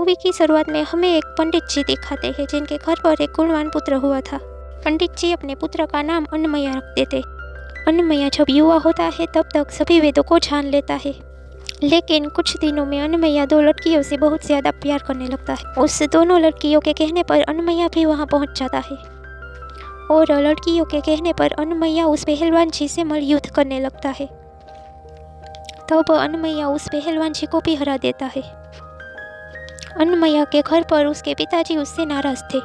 Movie की शुरुआत में हमें एक पंडित जी दिखाते हैं जिनके घर पर एक गुणवान पुत्र हुआ था। पंडित जी अपने पुत्र का नाम अन्नमया रख देते। अन्नमया जब युवा होता है तब तक सभी वेदों को जान लेता है, लेकिन कुछ दिनों में अन्नमया दो लड़कियों से बहुत ज़्यादा प्यार करने लगता है। उस दोनों लड़कियों के कहने पर अन्नमया भी वहाँ पहुँच जाता है और लड़कियों के कहने पर अन्नमया उस पहलवान जी से मल्लयुद्ध करने लगता है। तब अन्नमया उस पहलवान जी को भी हरा देता है। अन्नमया के घर पर उसके पिताजी उससे नाराज थे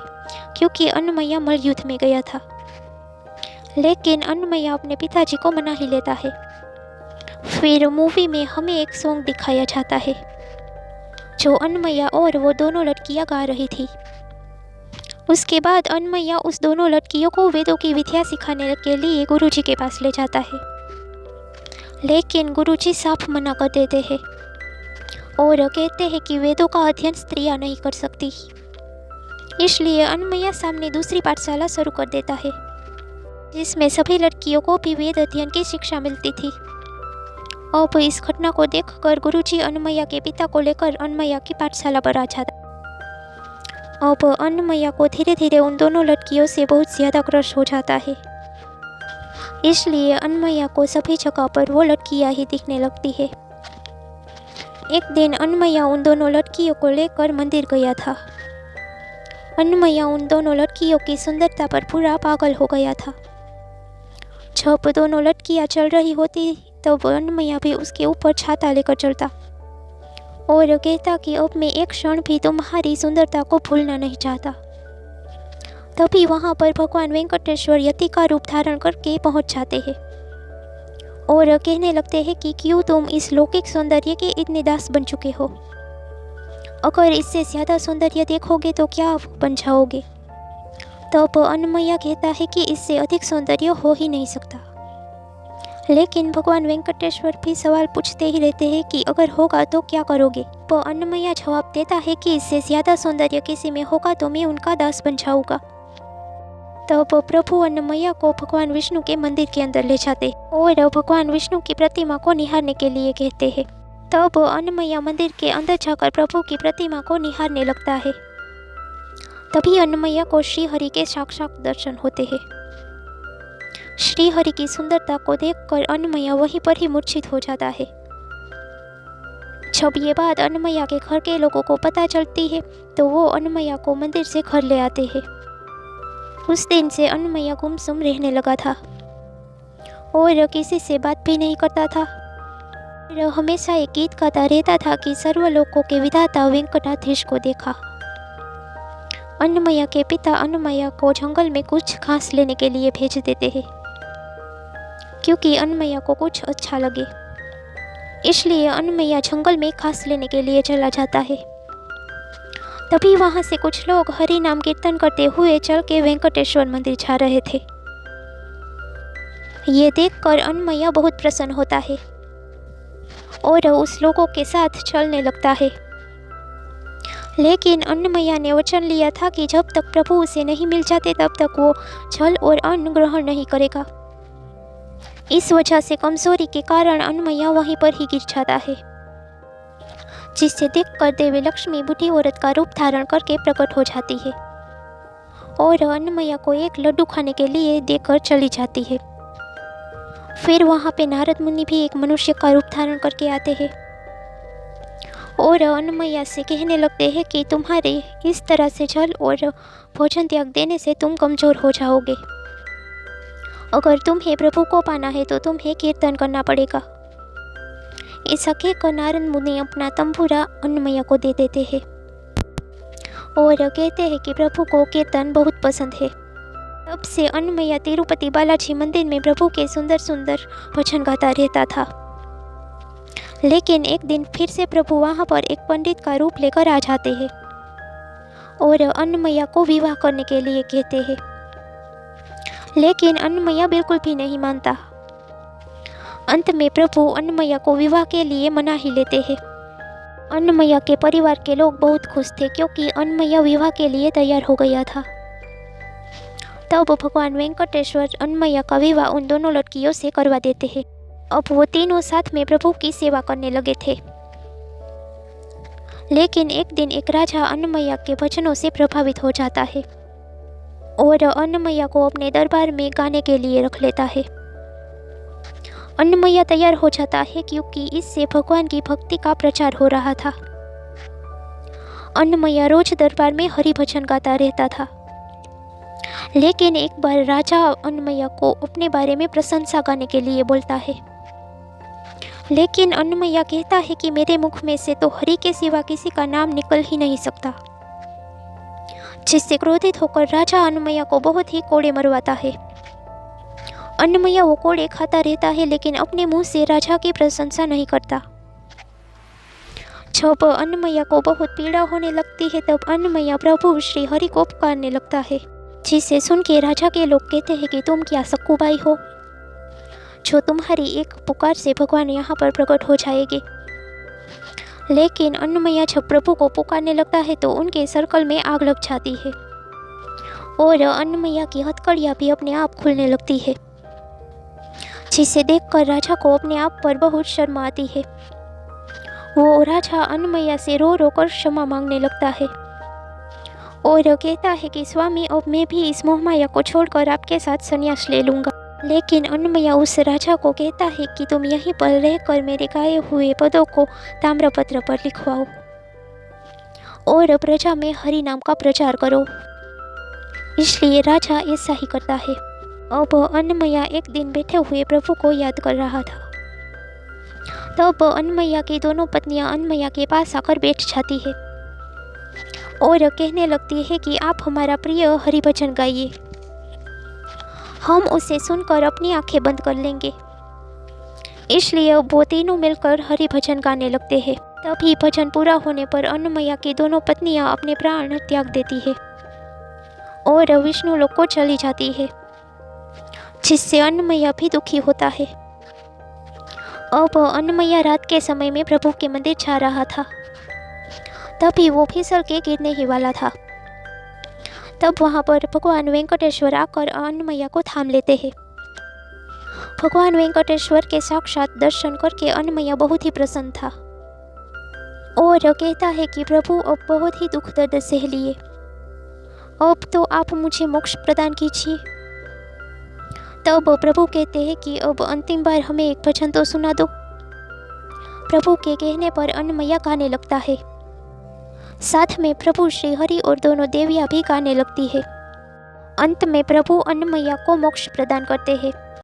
क्योंकि अन्नमया मल्लयुद्ध में गया था, लेकिन अन्नमया अपने पिताजी को मना ही लेता है। फिर मूवी में हमें एक सॉन्ग दिखाया जाता है जो अन्नमया और वो दोनों लड़कियां गा रही थी। उसके बाद अन्नमया उस दोनों लड़कियों को वेदों की विद्या सिखाने के लिए गुरुजी के पास ले जाता है, लेकिन गुरुजी साफ मना कर देते हैं और कहते हैं कि वेदों का अध्ययन स्त्रियां नहीं कर सकती। इसलिए अन्नमया सामने दूसरी पाठशाला शुरू कर देता है जिसमें सभी लड़कियों को भी वेद अध्ययन की शिक्षा मिलती थी। अब इस घटना को देखकर गुरुजी अन्नमया के पिता को लेकर अन्नमया की पाठशाला पर आ जाता। अब अन्नमया को धीरे धीरे उन दोनों लड़कियों से बहुत ज़्यादा क्रश हो जाता है, इसलिए अन्नमया को सभी जगह पर वो लड़कियां ही दिखने लगती है। एक दिन अन्नमया उन दोनों लड़कियों को लेकर मंदिर गया था। अन्नमया उन दोनों लड़कियों की सुंदरता पर पूरा पागल हो गया था। जब दोनों लड़कियां चल रही होती तब अन्नमया भी उसके ऊपर छाता लेकर चलता और कहता कि अब मैं एक क्षण भी तुम्हारी सुंदरता को भूलना नहीं चाहता। तभी वहाँ पर भगवान वेंकटेश्वर यति का रूप धारण करके पहुँच जाते हैं और कहने लगते हैं कि क्यों तुम इस लौकिक सौंदर्य के इतने दास बन चुके हो। अगर इससे ज़्यादा सौंदर्य देखोगे तो क्या बन जाओगे। तब अन्नमया कहता है कि इससे अधिक सौंदर्य हो ही नहीं सकता, लेकिन भगवान वेंकटेश्वर भी सवाल पूछते ही रहते हैं कि अगर होगा तो क्या करोगे। तो अन्नमया जवाब देता है कि इससे ज़्यादा सौंदर्य किसी में होगा तो मैं उनका दास बन जाऊँगा। तब प्रभु अन्नमया को भगवान विष्णु के मंदिर के अंदर ले जाते और भगवान विष्णु की प्रतिमा को निहारने के लिए कहते हैं। तब अन्नमया मंदिर के अंदर जाकर प्रभु की प्रतिमा को निहारने लगता है। तभी अन्नमया को श्री हरि के साक्षात दर्शन होते हैं। श्री हरि की सुंदरता को देखकर अन्नमया वहीं पर ही मूर्छित हो जाता है। जब ये बात अन्नमया के घर के लोगों को पता चलती है तो वो अन्नमया को मंदिर से घर ले आते हैं। उस दिन से अन्नमया गुमसुम रहने लगा था और किसी से बात भी नहीं करता था। वह हमेशा एक गीत गाता रहता था कि सर्वलोकों के विधाता वेंकटाधीश को देखा। अन्नमया के पिता अन्नमया को जंगल में कुछ घास लेने के लिए भेज देते हैं क्योंकि अन्नमया को कुछ अच्छा लगे। इसलिए अन्नमया जंगल में घास लेने के लिए चला जाता है। तभी वहाँ से कुछ लोग हरि नाम कीर्तन करते हुए चल के वेंकटेश्वर मंदिर जा रहे थे। ये देखकर अन्नमया बहुत प्रसन्न होता है और उस लोगों के साथ चलने लगता है, लेकिन अन्नमया ने वचन लिया था कि जब तक प्रभु उसे नहीं मिल जाते तब तक वो जल और अन्न ग्रहण नहीं करेगा। इस वजह से कमजोरी के कारण अन्नमया वहीं पर ही गिर जाता है, जिसे देखकर देवी लक्ष्मी बूढ़ी औरत का रूप धारण करके प्रकट हो जाती है और अन्नमया को एक लड्डू खाने के लिए देकर चली जाती है। फिर वहाँ पे नारद मुनि भी एक मनुष्य का रूप धारण करके आते हैं और अन्नमया से कहने लगते हैं कि तुम्हारे इस तरह से जल और भोजन त्याग देने से तुम कमजोर हो जाओगे। अगर तुम्हें प्रभु को पाना है तो तुम्हें कीर्तन करना पड़ेगा। ऐसा कहकर नारद मुनि अपना तंबूरा अन्नमया को दे देते हैं और कहते हैं कि प्रभु को कीर्तन बहुत पसंद है। तब से अन्नमया तिरुपति बालाजी मंदिर में प्रभु के सुंदर सुंदर भजन गाता रहता था। लेकिन एक दिन फिर से प्रभु वहाँ पर एक पंडित का रूप लेकर आ जाते हैं और अन्नमया को विवाह करने के लिए कहते हैं, लेकिन अन्नमया बिल्कुल भी नहीं मानता। अंत में प्रभु अन्नमया को विवाह के लिए मना ही लेते हैं। अन्नमया के परिवार के लोग बहुत खुश थे क्योंकि अन्नमया विवाह के लिए तैयार हो गया था। तब भगवान वेंकटेश्वर अन्नमया का विवाह उन दोनों लड़कियों से करवा देते हैं। अब वो तीनों साथ में प्रभु की सेवा करने लगे थे। लेकिन एक दिन एक राजा अन्नमय्या के भजनों से प्रभावित हो जाता है और अन्नमय्या को अपने दरबार में गाने के लिए रख लेता है। अन्नमय्या तैयार हो जाता है क्योंकि इससे भगवान की भक्ति का प्रचार हो रहा था। अन्नमय्या रोज दरबार में हरि भजन गाता रहता था। लेकिन एक बार राजा अन्नमय्या को अपने बारे में प्रशंसा गाने के लिए बोलता है, लेकिन अन्नमय्या कहता है कि मेरे मुख में से तो हरि के सिवा किसी का नाम निकल ही नहीं सकता, जिससे क्रोधित होकर राजा अन्नमय्या को बहुत ही कोड़े मरवाता है। अन्नमय्या वो कोड़े खाता रहता है लेकिन अपने मुंह से राजा की प्रशंसा नहीं करता। जब अन्नमय्या को बहुत पीड़ा होने लगती है तब अन्नमय्या प्रभु श्री हरि को पुकारने लगता है, जिसे सुन के राजा के लोग कहते हैं कि तुम क्या सक्कूबाई हो, जो तुम्हारी एक पुकार से भगवान यहाँ पर प्रकट हो जाएंगे। लेकिन अन्नमय्या जब प्रभु को पुकारने लगता है तो उनके सर्कल में आग लग जाती है और अन्नमय्या की हथकड़ियाँ भी अपने आप खुलने लगती है, जिसे देखकर राजा को अपने आप पर बहुत शर्म आती है। वो राजा अन्नमय्या से रो रो कर क्षमा मांगने लगता है और कहता है कि स्वामी अब मैं भी इस मोहमाया को छोड़कर आपके साथ संन्यास ले लूँगा। लेकिन अन्नमय्या उस राजा को कहता है कि तुम यहीं पर रहकर मेरे गाए हुए पदों को ताम्रपत्र पर लिखवाओ और प्रजा में हरि नाम का प्रचार करो। इसलिए राजा ऐसा ही करता है। अब अन्नमय्या एक दिन बैठे हुए प्रभु को याद कर रहा था। तब अन्नमय्या की दोनों पत्नियां अन्नमय्या के पास आकर बैठ जाती है और कहने लगती है कि आप हमारा प्रिय हरि भजन गाइए, हम उसे सुनकर अपनी आंखें बंद कर लेंगे। इसलिए वो तीनों मिलकर हरि भजन गाने लगते हैं। तभी भजन पूरा होने पर अन्नमय्या की दोनों पत्नियां अपने प्राण त्याग देती है और विष्णु लोक को चली जाती है, जिससे अन्नमय्या भी दुखी होता है। अब अन्नमय्या रात के समय में प्रभु के मंदिर जा रहा था। तभी वो फिसल के गिरने ही वाला था। तब वहाँ पर भगवान वेंकटेश्वर आकर अन्नमय्या को थाम लेते हैं। भगवान वेंकटेश्वर के साक्षात दर्शन करके अन्नमय्या बहुत ही प्रसन्न था और कहता है कि प्रभु अब बहुत ही दुख दर्द सह लिए, अब तो आप मुझे मोक्ष प्रदान कीजिए। तब प्रभु कहते हैं कि अब अंतिम बार हमें एक भजन तो सुना दो। प्रभु के कहने पर अन्नमय्या गाने लगता है। साथ में प्रभु श्री हरि और दोनों देवियां भी गाने लगती है। अंत में प्रभु अन्नमय्या को मोक्ष प्रदान करते हैं।